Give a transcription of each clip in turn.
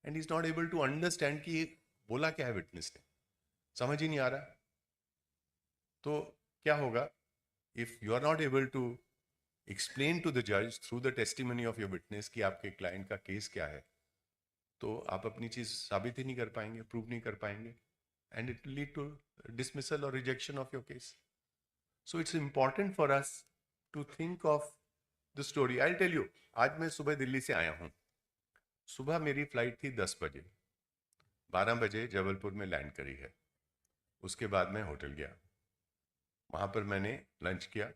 And is not able to understand कि बोला क्या है विटनेस ने, समझ ही नहीं आ रहा। तो क्या होगा, if you are not able to explain to the जज through the testimony of your witness कि आपके क्लाइंट का केस क्या है, तो आप अपनी चीज साबित ही नहीं कर पाएंगे, प्रूव नहीं कर पाएंगे, and it lead to dismissal और rejection of your case. So it's important for us to think of the story. I tell you, आज मैं सुबह दिल्ली से आया हूँ। सुबह मेरी फ्लाइट थी 10 बजे, 12 बजे जबलपुर में लैंड करी है। उसके बाद मैं होटल गया, वहाँ पर मैंने लंच किया,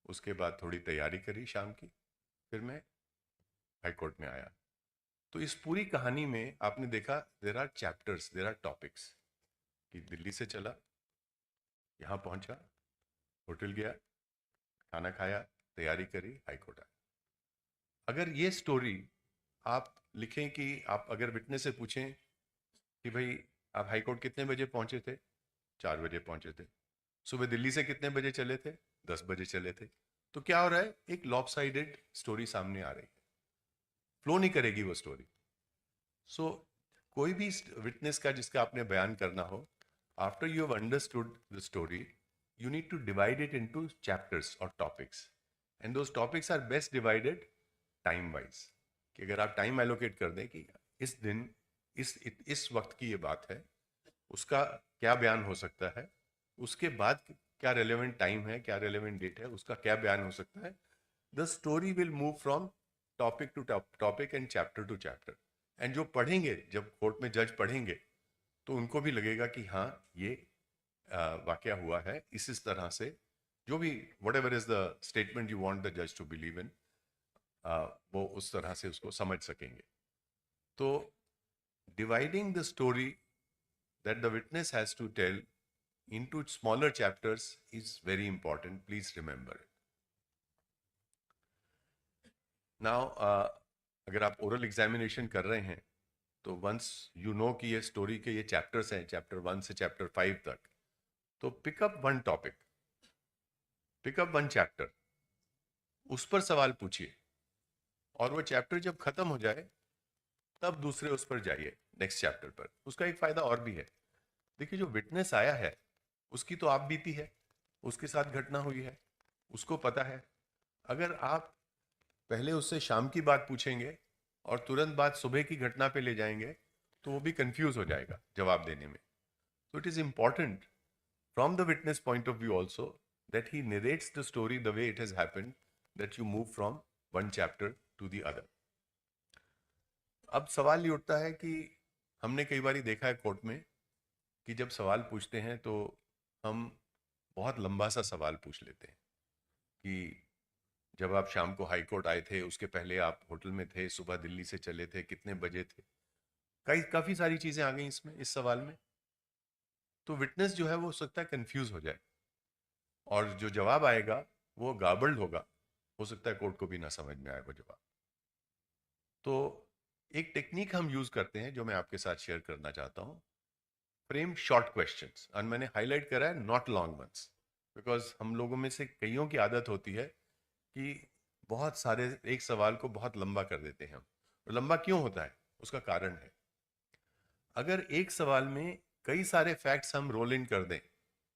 उसके बाद थोड़ी तैयारी करी शाम की, फिर मैं हाई कोर्ट में आया। तो इस पूरी कहानी में आपने देखा there are chapters, there are topics, कि दिल्ली से चला, यहाँ पहुँचा, होटल गया, खाना खाया, तैयारी करी, हाई कोर्ट आया। अगर ये स्टोरी आप लिखें कि आप अगर विटनेस से पूछें कि भाई आप हाई कोर्ट कितने बजे पहुंचे थे, 4 बजे पहुंचे थे, सुबह दिल्ली से कितने बजे चले थे, 10 बजे चले थे, तो क्या हो रहा है, एक लॉपसाइडेड स्टोरी सामने आ रही है, फ्लो नहीं करेगी वो स्टोरी। सो कोई भी विटनेस का जिसका आपने बयान करना हो, after you have understood the story, you need to divide it into chapters or topics, and those topics are best divided time wise, कि अगर आप टाइम एलोकेट कर दें कि इस दिन इस वक्त की ये बात है, उसका क्या बयान हो सकता है, उसके बाद क्या रेलेवेंट टाइम है, क्या रेलेवेंट डेट है, उसका क्या बयान हो सकता है, the story will move from topic to topic and chapter to chapter. And जो पढ़ेंगे, जब कोर्ट में जज पढ़ेंगे, तो उनको भी लगेगा कि हाँ, ये वाकया हुआ है इस तरह से, जो भी what ever is the statement you want the जज टू बिलीव इन, वो उस तरह से उसको समझ सकेंगे। तो dividing the story that the witness has to tell into smaller chapters is very important. Please remember it. Now, अगर आप ओरल एग्जामिनेशन कर रहे हैं, तो वंस यू नो कि ये स्टोरी के ये चैप्टर्स हैं, चैप्टर 1 से चैप्टर 5 तक, तो pickup one topic, pickup one chapter, उस पर सवाल पूछिए, और वो चैप्टर जब खत्म हो जाए तब दूसरे उस पर जाइए, नेक्स्ट चैप्टर पर। उसका एक फायदा और भी है, देखिए जो विटनेस आया है उसकी तो आप बीती है, उसके साथ घटना हुई है, उसको पता है। अगर आप पहले उससे शाम की बात पूछेंगे और तुरंत बाद सुबह की घटना पे ले जाएंगे, तो वो भी कंफ्यूज हो जाएगा जवाब देने में। तो it is important from the witness point of view also that he narrates the story the way it has happened, that you move from one chapter two the other. अब सवाल ये उठता है कि हमने कई बार देखा है कोर्ट में कि जब सवाल पूछते हैं तो हम बहुत लंबा सा सवाल पूछ लेते हैं कि जब आप शाम को हाई कोर्ट आए थे, उसके पहले आप होटल में थे, सुबह दिल्ली से चले थे, कितने बजे थे, काफ़ी सारी चीज़ें आ गई इसमें, इस सवाल में। तो विटनेस जो है वो हो सकता है कंफ्यूज हो जाए, और जो जवाब आएगा वो गार्बल्ड होगा, हो सकता है कोर्ट को भी ना समझ में आए वो जवाब। तो एक टेक्निक हम यूज़ करते हैं जो मैं आपके साथ शेयर करना चाहता हूँ, फ्रेम शॉर्ट क्वेश्चंस, और मैंने हाईलाइट करा है नॉट लॉन्ग वंस, बिकॉज हम लोगों में से कईयों की आदत होती है कि बहुत सारे एक सवाल को बहुत लंबा कर देते हैं हम। और लंबा क्यों होता है, उसका कारण है, अगर एक सवाल में कई सारे फैक्ट्स हम रोल इन कर दें,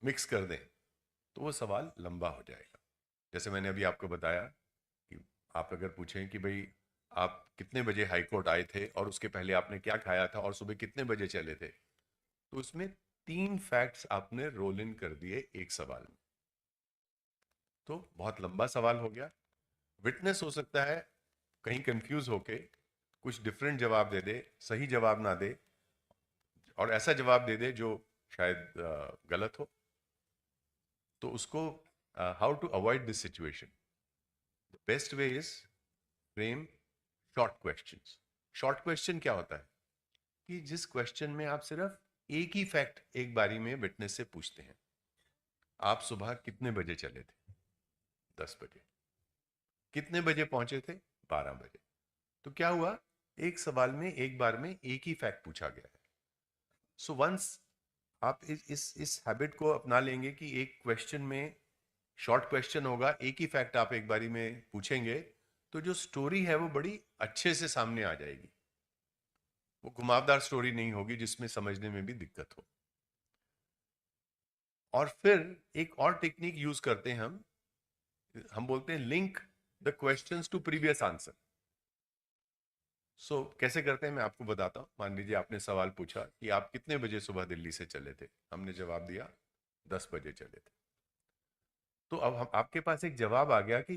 मिक्स कर दें, तो वो सवाल लंबा हो जाएगा। जैसे मैंने अभी आपको बताया कि आप अगर पूछें कि भाई आप कितने बजे हाई कोर्ट आए थे और उसके पहले आपने क्या खाया था और सुबह कितने बजे चले थे, तो उसमें 3 फैक्ट्स आपने रोल इन कर दिए एक सवाल में, तो बहुत लंबा सवाल हो गया। विटनेस हो सकता है कहीं कंफ्यूज होके कुछ डिफरेंट जवाब दे दे, सही जवाब ना दे, और ऐसा जवाब दे दे जो शायद गलत हो। तो उसको how to avoid this situation, the best way is frame short questions. Short question क्या होता है कि जिस क्वेश्चन में आप सिर्फ एक ही फैक्ट एक बारी में विटनेस से पूछते हैं, आप सुबह कितने बजे चले थे, 10 बजे, कितने बजे पहुंचे थे, 12 बजे। तो क्या हुआ, एक सवाल में एक बार में एक ही फैक्ट पूछा गया है। सो वंस आप इस हैबिट को अपना लेंगे कि एक क्वेश्चन में, शॉर्ट क्वेश्चन होगा, एक ही फैक्ट आप एक बारी में पूछेंगे, तो जो स्टोरी है वो बड़ी अच्छे से सामने आ जाएगी, वो घुमावदार स्टोरी नहीं होगी जिसमें समझने में भी दिक्कत हो। और फिर एक और टेक्निक यूज करते हैं हम बोलते हैं link the questions to previous answer. कैसे करते हैं मैं आपको बताता हूं। मान लीजिए आपने सवाल पूछा कि आप कितने बजे सुबह दिल्ली से चले थे, हमने जवाब दिया 10 बजे चले थे। तो अब हम आपके पास एक जवाब आ गया कि